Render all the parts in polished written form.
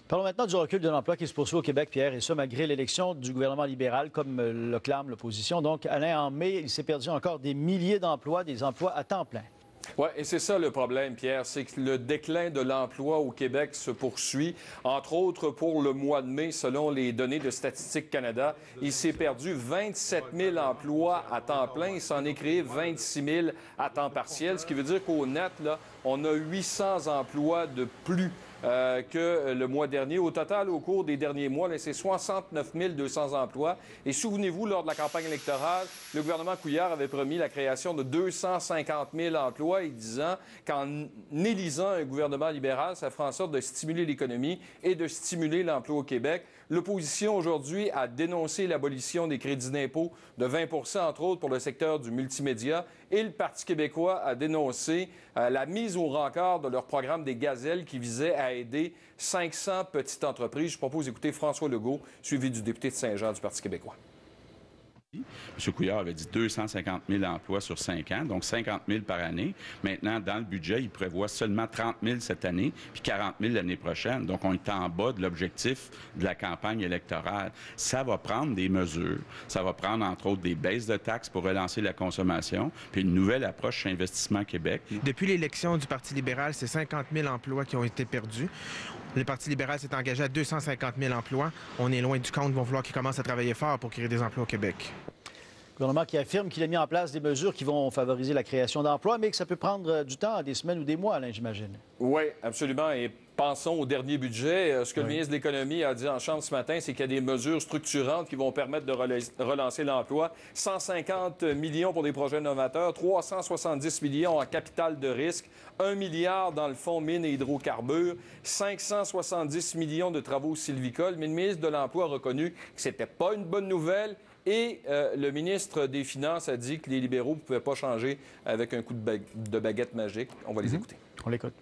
Parlons maintenant du recul de l'emploi qui se poursuit au Québec, Pierre, et ça malgré l'élection du gouvernement libéral, comme le clame l'opposition. Donc, Alain, en mai, il s'est perdu encore des milliers d'emplois, des emplois à temps plein. Oui, et c'est ça le problème, Pierre, c'est que le déclin de l'emploi au Québec se poursuit. Entre autres, pour le mois de mai, selon les données de Statistique Canada, il s'est perdu 27 000 emplois à temps plein. Il s'en est créé 26 000 à temps partiel, ce qui veut dire qu'au net, là, on a 800 emplois de plus que le mois dernier. Au total, au cours des derniers mois, c'est 69 200 emplois. Et souvenez-vous, lors de la campagne électorale, le gouvernement Couillard avait promis la création de 250 000 emplois et disant qu'en élisant un gouvernement libéral, ça fera en sorte de stimuler l'économie et de stimuler l'emploi au Québec. L'opposition, aujourd'hui, a dénoncé l'abolition des crédits d'impôt de 20 entre autres, pour le secteur du multimédia. Et le Parti québécois a dénoncé la mise au rencard de leur programme des Gazelles qui visait à aider 500 petites entreprises. Je propose d'écouter François Legault, suivi du député de Saint-Jean du Parti québécois. M. Couillard avait dit 250 000 emplois sur 5 ans, donc 50 000 par année. Maintenant, dans le budget, il prévoit seulement 30 000 cette année, puis 40 000 l'année prochaine. Donc, on est en bas de l'objectif de la campagne électorale. Ça va prendre des mesures. Ça va prendre, entre autres, des baisses de taxes pour relancer la consommation, puis une nouvelle approche chez Investissement Québec. Depuis l'élection du Parti libéral, c'est 50 000 emplois qui ont été perdus. Le Parti libéral s'est engagé à 250 000 emplois. On est loin du compte. Il va falloir qu'ils commencent à travailler fort pour créer des emplois au Québec. Le gouvernement qui affirme qu'il a mis en place des mesures qui vont favoriser la création d'emplois, mais que ça peut prendre du temps, des semaines ou des mois, Alain, j'imagine. Oui, absolument. Et pensons au dernier budget. Ce que le ministre de l'Économie a dit en Chambre ce matin, c'est qu'il y a des mesures structurantes qui vont permettre de relancer l'emploi. 150 millions pour des projets novateurs, 370 millions en capital de risque, 1 milliard dans le fonds mines et hydrocarbures, 570 millions de travaux sylvicoles. Mais le ministre de l'Emploi a reconnu que ce n'était pas une bonne nouvelle. Et le ministre des Finances a dit que les libéraux ne pouvaient pas changer avec un coup de baguette magique. On va les écouter. On l'écoute.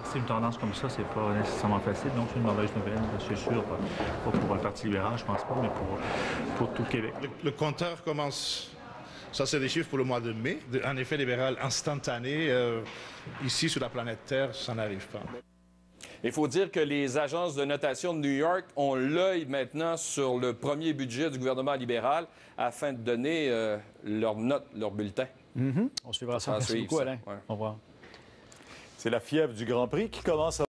C'est une tendance comme ça, c'est pas nécessairement facile, donc c'est une mauvaise nouvelle, c'est sûr. Pas pour le Parti libéral, je pense pas, mais pour tout le Québec. Le compteur commence. Ça, c'est des chiffres pour le mois de mai. Un effet libéral instantané. Ici, sur la planète Terre, ça n'arrive pas. Il faut dire que les agences de notation de New York ont l'œil maintenant sur le premier budget du gouvernement libéral afin de donner leurs notes, leurs bulletins. On suivra ça. Merci beaucoup, Alain. Ouais. Au revoir. C'est la fièvre du Grand Prix qui commence à